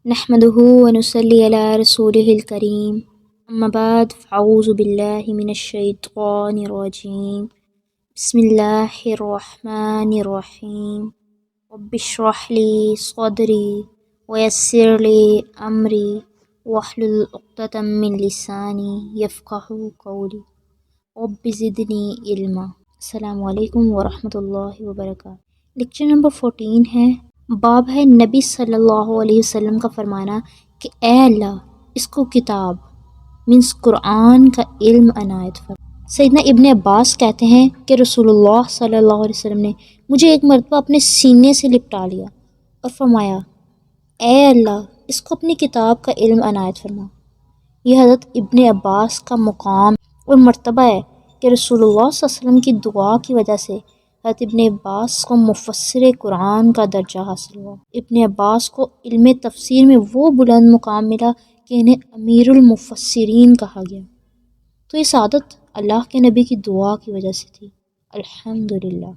نحمده ونصلي على رسوله الكريم اما بعد فاعوذ بالله من الشيطان الرجيم بسم الله الرحمن الرحيم رب اشرح لي صدري ويسر لي امري واحلل عقدة من لساني يفقهوا قولي رب زدني علما۔ السلام علیکم ورحمۃ اللہ وبرکاتہ۔ لیکچر نمبر 14 ہے، باب ہے نبی صلی اللہ علیہ وسلم کا فرمانا کہ اے اللہ اس کو کتاب مینس قرآن کا علم عنایت فرما۔ سیدنا ابن عباس کہتے ہیں کہ رسول اللہ صلی اللہ علیہ وسلم نے مجھے ایک مرتبہ اپنے سینے سے لپٹا لیا اور فرمایا اے اللہ اس کو اپنی کتاب کا علم عنایت فرما۔ یہ حضرت ابن عباس کا مقام اور مرتبہ ہے کہ رسول اللہ صلی اللہ علیہ وسلم کی دعا کی وجہ سے حضرت ابن عباس کو مفسر قرآن کا درجہ حاصل ہوا۔ ابن عباس کو علم تفسیر میں وہ بلند مقام ملا کہ انہیں امیر المفسرین کہا گیا، تو یہ سعادت اللہ کے نبی کی دعا کی وجہ سے تھی، الحمدللہ۔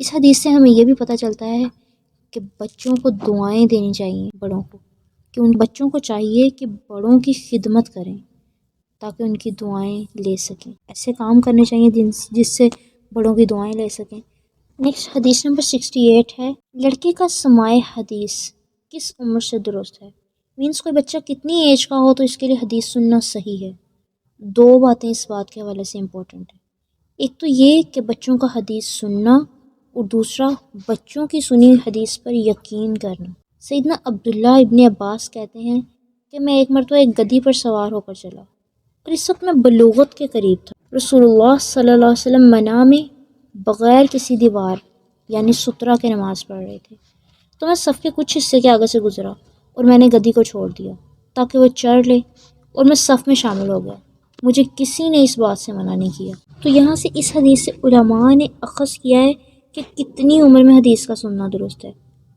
اس حدیث سے ہمیں یہ بھی پتہ چلتا ہے کہ بچوں کو دعائیں دینی چاہیے، بڑوں کو، کہ ان بچوں کو چاہیے کہ بڑوں کی خدمت کریں تاکہ ان کی دعائیں لے سکیں، ایسے کام کرنے چاہیے جس سے بڑوں کی دعائیں لے سکیں۔ نیکسٹ حدیث نمبر 68 ہے، لڑکے کا سماع حدیث کس عمر سے درست ہے؟ مینس کوئی بچہ کتنی ایج کا ہو تو اس کے لیے حدیث سننا صحیح ہے۔ دو باتیں اس بات کے حوالے سے امپورٹنٹ ہیں، ایک تو یہ کہ بچوں کا حدیث سننا، اور دوسرا بچوں کی سنی حدیث پر یقین کرنا۔ سیدنا عبداللہ ابن عباس کہتے ہیں کہ میں ایک مرتبہ ایک گدھی پر سوار ہو کر چلا اور اس وقت میں بلوغت کے قریب تھا۔ رسول اللہ صلی اللہ علیہ وسلم منام میں بغیر کسی دیوار یعنی سترہ کے نماز پڑھ رہے تھے، تو میں صف کے کچھ حصے کے آگے سے گزرا اور میں نے گدھی کو چھوڑ دیا تاکہ وہ چڑھ لے اور میں صف میں شامل ہو گیا۔ مجھے کسی نے اس بات سے منع نہیں کیا۔ تو یہاں سے اس حدیث سے علماء نے اخذ کیا ہے کہ کتنی عمر میں حدیث کا سننا درست ہے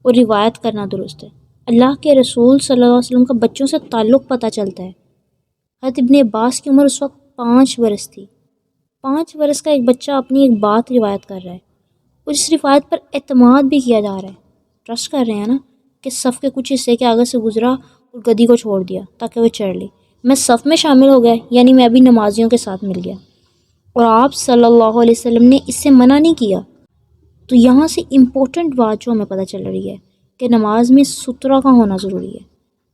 اور روایت کرنا درست ہے۔ اللہ کے رسول صلی اللہ علیہ وسلم کا بچوں سے تعلق پتہ چلتا ہے۔ حضرت ابن عباس کی عمر اس وقت 5 برس تھی۔ 5 برس کا ایک بچہ اپنی ایک بات روایت کر رہا ہے اور اس روایت پر اعتماد بھی کیا جا رہا ہے، ٹرسٹ کر رہے ہیں نا، کہ صف کے کچھ حصے کے آگے سے گزرا اور گدھی کو چھوڑ دیا تاکہ وہ چڑھ لے، میں صف میں شامل ہو گیا یعنی میں بھی نمازیوں کے ساتھ مل گیا، اور آپ صلی اللہ علیہ وسلم نے اس سے منع نہیں کیا۔ تو یہاں سے امپورٹنٹ بات جو ہمیں پتہ چل رہی ہے کہ نماز میں سترہ کا ہونا ضروری ہے۔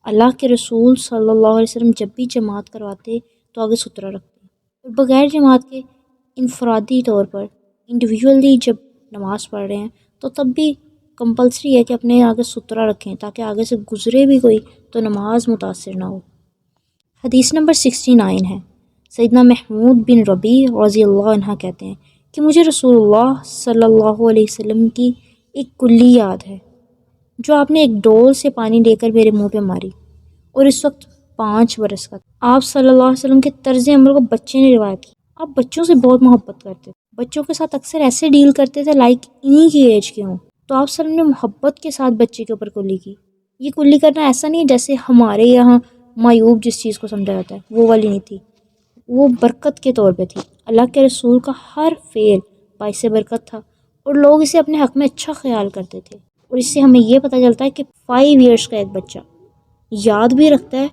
اللہ کے رسول صلی اللہ علیہ وسلم جب بھی جماعت کرواتے تو آگے سترہ رکھتے، اور بغیر جماعت کے انفرادی طور پر انڈیویجولی جب نماز پڑھ رہے ہیں تو تب بھی کمپلسری ہے کہ اپنے آگے سترہ رکھیں تاکہ آگے سے گزرے بھی کوئی تو نماز متاثر نہ ہو۔ حدیث نمبر 69 ہے، سیدنا محمود بن ربیع رضی اللہ عنہ کہتے ہیں کہ مجھے رسول اللہ صلی اللہ علیہ وسلم کی ایک کلی یاد ہے جو آپ نے ایک ڈول سے پانی لے کر میرے منہ پہ ماری، اور اس وقت 5 برس کا تھا۔ آپ صلی اللہ علیہ وسلم کے طرز عمل کو بچے نے روایت کی۔ آپ بچوں سے بہت محبت کرتے، بچوں کے ساتھ اکثر ایسے ڈیل کرتے تھے لائک انہی کی ایج کے ہوں، تو آپ صلی اللہ علیہ وسلم نے محبت کے ساتھ بچے کے اوپر کلی کی۔ یہ کلی کرنا ایسا نہیں جیسے ہمارے یہاں معیوب جس چیز کو سمجھا جاتا ہے، وہ والی نہیں تھی، وہ برکت کے طور پہ تھی۔ اللہ کے رسول کا ہر فعل باعث برکت تھا اور لوگ اسے اپنے حق میں اچھا خیال کرتے تھے، اور اس سے ہمیں یہ پتہ چلتا ہے کہ 5 ایئرس کا ایک بچہ یاد بھی رکھتا ہے،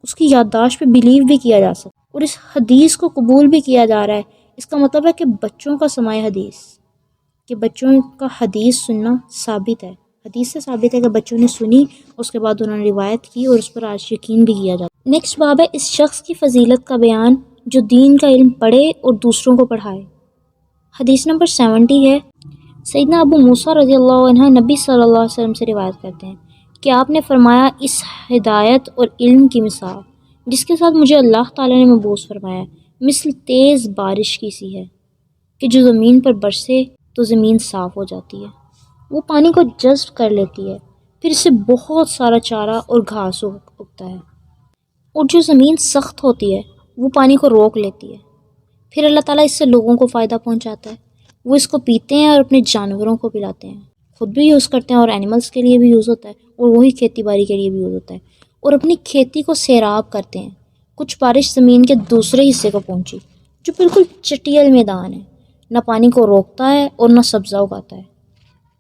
اس کی یادداشت پہ بیلیو بھی کیا جا سکتا، اور اس حدیث کو قبول بھی کیا جا رہا ہے۔ اس کا مطلب ہے کہ بچوں کا سماع حدیث، کہ بچوں کا حدیث سننا ثابت ہے، حدیث سے ثابت ہے کہ بچوں نے سنی، اس کے بعد انہوں نے روایت کی اور اس پر آج یقین بھی کیا جاتا۔ نیکسٹ باب ہے اس شخص کی فضیلت کا بیان جو دین کا علم پڑھے اور دوسروں کو پڑھائے۔ حدیث نمبر 70 ہے، سیدنا ابو موسیٰ رضی اللہ عنہ نبی صلی اللہ علیہ وسلم سے روایت کرتے ہیں کہ آپ نے فرمایا اس ہدایت اور علم کی مثال جس کے ساتھ مجھے اللہ تعالیٰ نے مبعوث فرمایا مثل تیز بارش کی سی ہے کہ جو زمین پر برسے تو زمین صاف ہو جاتی ہے، وہ پانی کو جذب کر لیتی ہے، پھر اس سے بہت سارا چارہ اور گھاس اگتا ہے، اور جو زمین سخت ہوتی ہے وہ پانی کو روک لیتی ہے، پھر اللہ تعالیٰ اس سے لوگوں کو فائدہ پہنچاتا ہے، وہ اس کو پیتے ہیں اور اپنے جانوروں کو پلاتے ہیں، خود بھی یوز کرتے ہیں اور اینیملز کے لیے بھی یوز ہوتا ہے، اور وہی کھیتی باڑی کے لیے بھی یوز ہوتا ہے، اور اپنی کھیتی کو سیراب کرتے ہیں۔ کچھ بارش زمین کے دوسرے حصے کو پہنچی جو بالکل چٹیل میدان ہے، نہ پانی کو روکتا ہے اور نہ سبزہ اگاتا ہے۔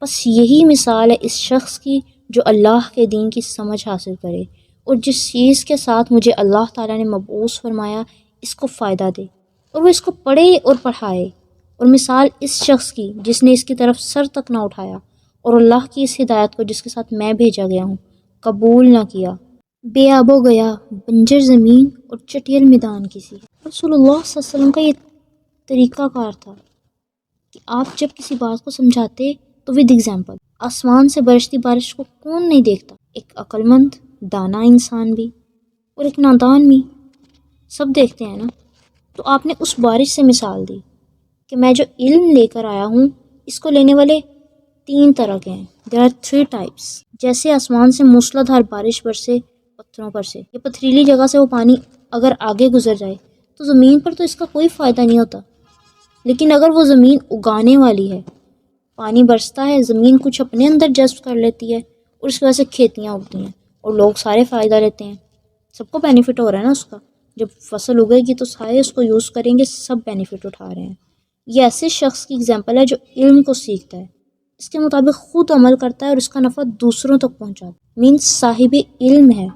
بس یہی مثال ہے اس شخص کی جو اللہ کے دین کی سمجھ حاصل کرے اور جس چیز کے ساتھ مجھے اللہ تعالیٰ نے مبعوث فرمایا اس کو فائدہ دے اور وہ اس کو پڑھے اور پڑھائے۔ اور مثال اس شخص کی جس نے اس کی طرف سر تک نہ اٹھایا اور اللہ کی اس ہدایت کو جس کے ساتھ میں بھیجا گیا ہوں قبول نہ کیا، بے آب و گیا، بنجر زمین اور چٹیل میدان کی سی۔ رسول اللہ صلی اللہ علیہ وسلم کا یہ طریقہ کار تھا کہ آپ جب کسی بات کو سمجھاتے تو ود ایگزامپل۔ آسمان سے برستی بارش کو کون نہیں دیکھتا، ایک عقل مند دانا انسان بھی اور ایک نادان بھی، سب دیکھتے ہیں نا۔ تو آپ نے اس بارش سے مثال دی کہ میں جو علم لے کر آیا ہوں اس کو لینے والے 3 طرح کے ہیں۔ There are 3 types. جیسے آسمان سے موسلا دھار بارش برسے پتھروں پر سے، یہ پتھریلی جگہ سے وہ پانی اگر آگے گزر جائے تو زمین پر تو اس کا کوئی فائدہ نہیں ہوتا، لیکن اگر وہ زمین اگانے والی ہے، پانی برستا ہے، زمین کچھ اپنے اندر جذب کر لیتی ہے اور اس کی وجہ سے کھیتیاں اگتی ہیں اور لوگ سارے فائدہ لیتے ہیں، سب کو بینیفٹ ہو رہا ہے نا اس کا۔ جب فصل اگے گی تو سارے اس کو یوز کریں گے، سب بینیفٹ اٹھا رہے ہیں۔ یہ ایسے شخص کی اگزامپل ہے جو علم کو سیکھتا ہے، اس کے مطابق خود عمل کرتا ہے اور اس کا نفع دوسروں تک پہنچاتا ہے، مینس صاحب علم ہے،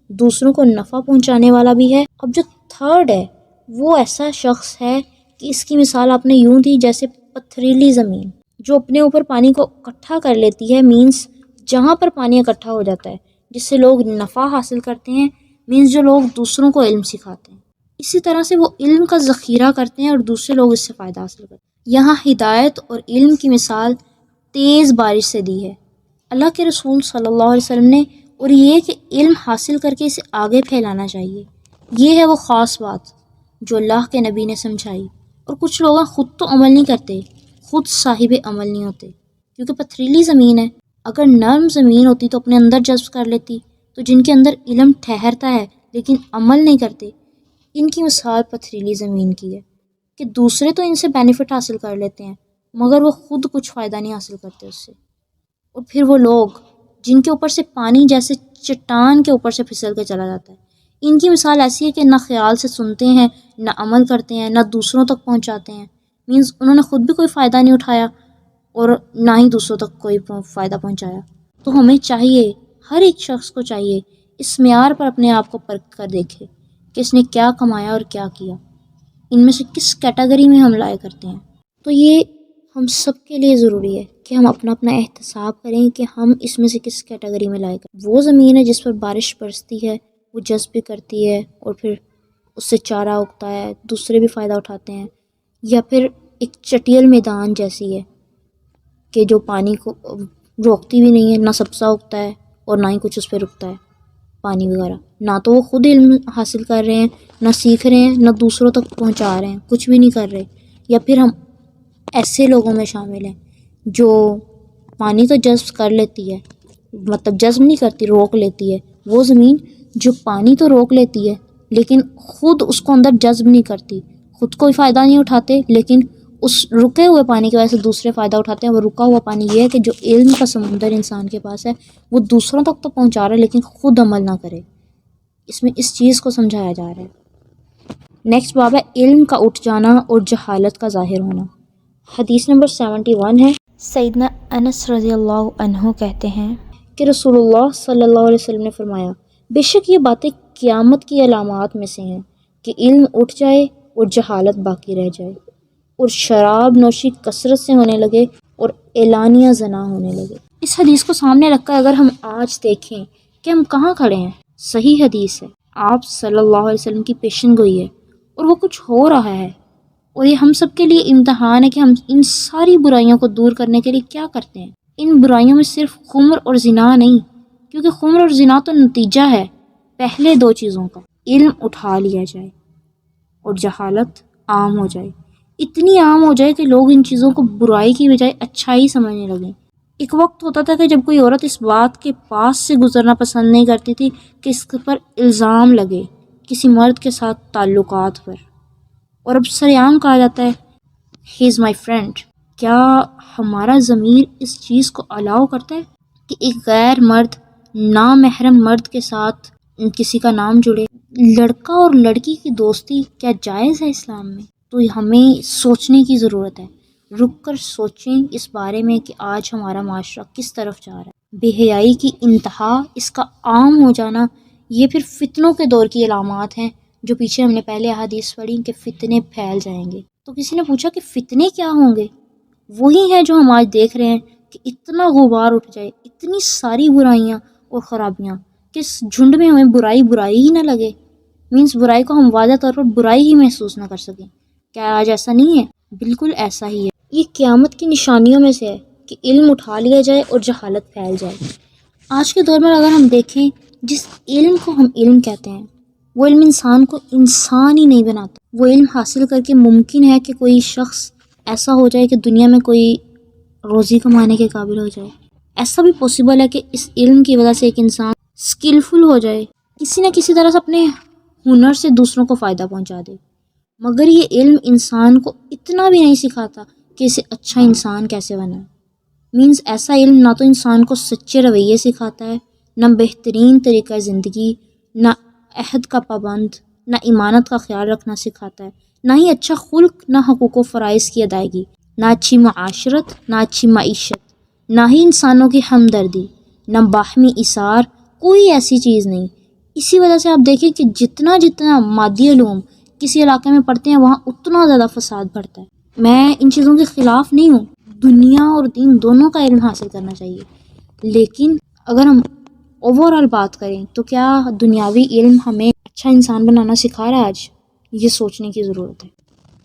دوسروں کو نفع پہنچانے والا بھی ہے۔ اب جو تھرڈ ہے وہ ایسا شخص ہے کہ اس کی مثال آپ نے یوں دی جیسے پتھریلی زمین جو اپنے اوپر پانی کو اکٹھا کر لیتی ہے، مینس جہاں پر پانی اکٹھا ہو جاتا ہے جس سے لوگ نفع حاصل کرتے ہیں، مینس جو لوگ دوسروں کو علم سکھاتے ہیں، اسی طرح سے وہ علم کا ذخیرہ کرتے ہیں اور دوسرے لوگ اس سے فائدہ حاصل کرتے ہیں۔ یہاں ہدایت اور علم کی مثال تیز بارش سے دی ہے اللہ کے رسول صلی اللہ علیہ وسلم نے، اور یہ کہ علم حاصل کر کے اسے آگے پھیلانا چاہیے، یہ ہے وہ خاص بات جو اللہ کے نبی نے سمجھائی۔ اور کچھ لوگ خود تو عمل نہیں کرتے، خود صاحب عمل نہیں ہوتے، کیونکہ پتھریلی زمین ہے، اگر نرم زمین ہوتی تو اپنے اندر جذب کر لیتی۔ تو جن کے اندر علم ٹھہرتا ہے لیکن عمل نہیں کرتے، ان کی مثال پتھریلی زمین کی ہے کہ دوسرے تو ان سے بینیفٹ حاصل کر لیتے ہیں مگر وہ خود کچھ فائدہ نہیں حاصل کرتے اس سے۔ اور پھر وہ لوگ جن کے اوپر سے پانی جیسے چٹان کے اوپر سے پھسل کے چلا جاتا ہے، ان کی مثال ایسی ہے کہ نہ خیال سے سنتے ہیں، نہ عمل کرتے ہیں، نہ دوسروں تک پہنچاتے ہیں، مینس انہوں نے خود بھی کوئی فائدہ نہیں اٹھایا اور نہ ہی دوسروں تک کوئی فائدہ پہنچایا۔ تو ہمیں چاہیے، ہر ایک شخص کو چاہیے اس معیار پر اپنے آپ کو پرکھ کر دیکھے کہ اس نے کیا کمایا اور کیا کیا، ان میں سے کس کیٹیگری میں ہم لائے کرتے ہیں۔ تو یہ ہم سب کے لیے ضروری ہے کہ ہم اپنا اپنا احتساب کریں کہ ہم اس میں سے کس کیٹیگری میں لائے کریں۔ وہ زمین ہے جس پر بارش برستی ہے، وہ جذب بھی کرتی ہے اور پھر اس سے چارہ اگتا ہے، دوسرے بھی فائدہ اٹھاتے ہیں، یا پھر ایک چٹیل میدان جیسی ہے کہ جو پانی کو روکتی بھی نہیں ہے، نہ سبزہ اگتا ہے اور نہ ہی کچھ اس پہ رکتا ہے پانی وغیرہ، نہ تو وہ خود علم حاصل کر رہے ہیں، نہ سیکھ رہے ہیں، نہ دوسروں تک پہنچا رہے ہیں، کچھ بھی نہیں کر رہے۔ یا پھر ہم ایسے لوگوں میں شامل ہیں جو پانی تو جذب کر لیتی ہے، مطلب جذب نہیں کرتی، روک لیتی ہے، وہ زمین جو پانی تو روک لیتی ہے لیکن خود اس کو اندر جذب نہیں کرتی، خود کوئی فائدہ نہیں اٹھاتے، لیکن اس رکے ہوئے پانی کی وجہ سے دوسرے فائدہ اٹھاتے ہیں۔ وہ رکا ہوا پانی یہ ہے کہ جو علم کا سمندر انسان کے پاس ہے وہ دوسروں تک تو پہنچا رہا ہے لیکن خود عمل نہ کرے، اس میں اس چیز کو سمجھایا جا رہا ہے۔ نیکسٹ باب ہے علم کا اٹھ جانا اور جہالت کا ظاہر ہونا۔ حدیث نمبر 71 ہے، سیدنا انس رضی اللہ عنہ کہتے ہیں کہ رسول اللہ صلی اللہ علیہ وسلم نے فرمایا، بے شک یہ باتیں قیامت کی علامات میں سے ہیں کہ علم اٹھ جائے اور جہالت باقی رہ جائے، اور شراب نوشی کثرت سے ہونے لگے اور اعلانیہ زنا ہونے لگے۔ اس حدیث کو سامنے رکھ کر اگر ہم آج دیکھیں کہ ہم کہاں کھڑے ہیں، صحیح حدیث ہے، آپ صلی اللہ علیہ وسلم کی پیشن گوئی ہے اور وہ کچھ ہو رہا ہے، اور یہ ہم سب کے لیے امتحان ہے کہ ہم ان ساری برائیوں کو دور کرنے کے لیے کیا کرتے ہیں۔ ان برائیوں میں صرف خمر اور زنا نہیں، کیونکہ خمر اور زنا تو نتیجہ ہے پہلے 2 چیزوں کا، علم اٹھا لیا جائے اور جہالت عام ہو جائے، اتنی عام ہو جائے کہ لوگ ان چیزوں کو برائی کی بجائے اچھائی سمجھنے لگیں۔ ایک وقت ہوتا تھا کہ جب کوئی عورت اس بات کے پاس سے گزرنا پسند نہیں کرتی تھی کہ اس پر الزام لگے کسی مرد کے ساتھ تعلقات پر، اور اب سر عام کہا جاتا ہے ہی از مائی فرینڈ۔ کیا ہمارا ضمیر اس چیز کو الاؤ کرتا ہے کہ ایک غیر مرد، نامحرم مرد کے ساتھ کسی کا نام جڑے؟ لڑکا اور لڑکی کی دوستی کیا جائز ہے اسلام میں؟ تو ہمیں سوچنے کی ضرورت ہے۔ رک کر سوچیں اس بارے میں کہ آج ہمارا معاشرہ کس طرف جا رہا ہے۔ بے حیائی کی انتہا، اس کا عام ہو جانا، یہ پھر فتنوں کے دور کی علامات ہیں، جو پیچھے ہم نے پہلے احادیث پڑھی کہ فتنے پھیل جائیں گے۔ تو کسی نے پوچھا کہ فتنے کیا ہوں گے؟ وہی ہیں جو ہم آج دیکھ رہے ہیں کہ اتنا غبار اٹھ جائے، اتنی ساری برائیاں اور خرابیاں کہ اس جھنڈ میں ہمیں برائی ہی نہ لگے، مینس برائی کو ہم واضح طور پر برائی ہی محسوس نہ کر سکیں۔ کیا آج ایسا نہیں ہے؟ بالکل ایسا ہی ہے۔ یہ قیامت کی نشانیوں میں سے ہے کہ علم اٹھا لیا جائے اور جہالت پھیل جائے۔ آج کے دور میں اگر ہم دیکھیں، جس علم کو ہم علم کہتے ہیں، وہ علم انسان کو انسان ہی نہیں بناتا۔ وہ علم حاصل کر کے ممکن ہے کہ کوئی شخص ایسا ہو جائے کہ دنیا میں کوئی روزی کمانے کے قابل ہو جائے۔ ایسا بھی پاسبل ہے کہ اس علم کی وجہ سے ایک انسان اسکلفل ہو جائے، کسی نہ کسی طرح سے اپنے ہنر سے دوسروں کو فائدہ پہنچا دے، مگر یہ علم انسان کو اتنا بھی نہیں سکھاتا کہ اسے اچھا انسان کیسے بنا ہے۔ مینس ایسا علم نہ تو انسان کو سچے رویے سکھاتا ہے، نہ بہترین طریقہ زندگی، نہ عہد کا پابند، نہ امانت کا خیال رکھنا سکھاتا ہے، نہ ہی اچھا خلق، نہ حقوق و فرائض کی ادائیگی، نہ اچھی معاشرت، نہ اچھی معیشت، نہ ہی انسانوں کی ہمدردی، نہ باہمی ایثار، کوئی ایسی چیز نہیں۔ اسی وجہ سے آپ دیکھیں کہ جتنا مادی علوم کسی علاقے میں پڑھتے ہیں، وہاں اتنا زیادہ فساد بڑھتا ہے۔ میں ان چیزوں کے خلاف نہیں ہوں، دنیا اور دین دونوں کا علم حاصل کرنا چاہیے، لیکن اگر ہم اوور آل بات کریں تو کیا دنیاوی علم ہمیں اچھا انسان بنانا سکھا رہا ہے؟ آج یہ سوچنے کی ضرورت ہے۔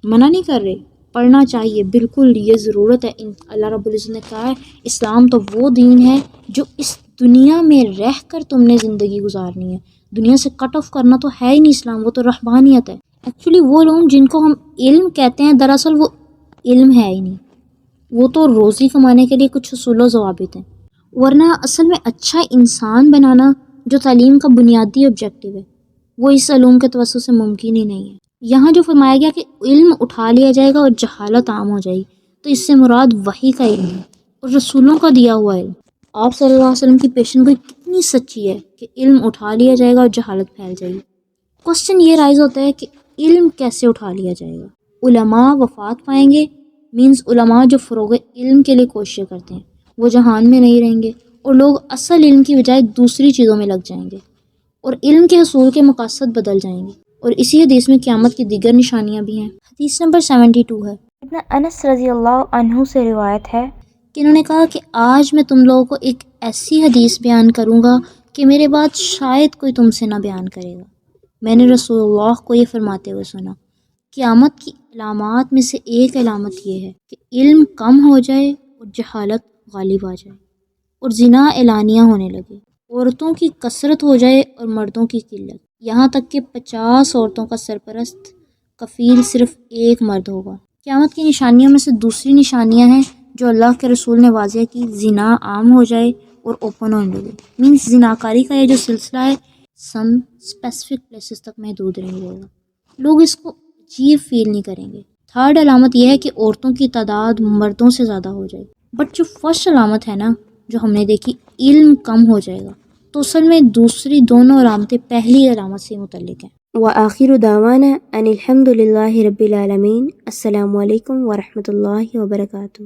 منع نہیں کر رہے، پڑھنا چاہیے، بالکل یہ ضرورت ہے۔ اللہ رب العزت نے کہا ہے اسلام تو وہ دین ہے جو اس دنیا میں رہ کر تم نے زندگی گزارنی ہے۔ دنیا سے کٹ آف کرنا تو ہے ہی نہیں اسلام، وہ تو رہبانیت ہے۔ ایکچولی وہ لوگ جن کو ہم علم کہتے ہیں، دراصل وہ علم ہے ہی نہیں، وہ تو روزی کمانے کے لیے کچھ اصول و ضوابط ہیں، ورنہ اصل میں اچھا انسان بنانا جو تعلیم کا بنیادی آبجیکٹو ہے، وہ اس علوم کے توسط سے ممکن ہی نہیں ہے۔ یہاں جو فرمایا گیا کہ علم اٹھا لیا جائے گا اور جہالت عام ہو جائے گی، تو اس سے مراد وحی کا علم ہے اور رسولوں کا دیا ہوا علم۔ آپ صلی اللہ علیہ وسلم کی پیشن گوئی کتنی سچی ہے کہ علم اٹھا لیا جائے گا اور جہالت پھیل جائے گی۔ کوسچن یہ رائز ہوتا ہے کہ علم کیسے اٹھا لیا جائے گا؟ علماء وفات پائیں گے، مینس علماء جو فروغ علم کے لیے کوششیں کرتے ہیں وہ جہان میں نہیں رہیں گے، اور لوگ اصل علم کی بجائے دوسری چیزوں میں لگ جائیں گے، اور علم کے حصول کے مقاصد بدل جائیں گے۔ اور اسی حدیث میں قیامت کی دیگر نشانیاں بھی ہیں۔ حدیث نمبر 72 ہے، ابن انس رضی اللہ عنہ سے روایت ہے کہ انہوں نے کہا کہ آج میں تم لوگوں کو ایک ایسی حدیث بیان کروں گا کہ میرے بعد شاید کوئی تم سے نہ بیان کرے گا۔ میں نے رسول اللہ کو یہ فرماتے ہوئے سنا، قیامت کی علامات میں سے ایک علامت یہ ہے کہ علم کم ہو جائے اور جہالت غالب آ جائے، اور زنا اعلانیہ ہونے لگے، عورتوں کی کثرت ہو جائے اور مردوں کی قلت، یہاں تک کہ 50 عورتوں کا سرپرست کفیل صرف ایک مرد ہوگا۔ قیامت کی نشانیوں میں سے دوسری نشانیاں ہیں جو اللہ کے رسول نے واضح کی، زنا عام ہو جائے اور اوپن ہونے لگے، مینس زناکاری کا یہ جو سلسلہ ہے سم اسپیسیفک پلیسز تک محدود نہیں رہے گا، لوگ اس کو عجیب فیل نہیں کریں گے۔ تھرڈ علامت یہ ہے کہ عورتوں کی تعداد مردوں سے زیادہ ہو جائے، بٹ جو فرسٹ علامت ہے نا جو ہم نے دیکھی، علم کم ہو جائے گا، تو اصل میں دوسری دونوں علامتیں پہلی علامت سے متعلق ہیں۔ وآخر دعوانا ان الحمد للہ رب العالمین۔ السلام علیکم ورحمۃ اللہ وبرکاتہ۔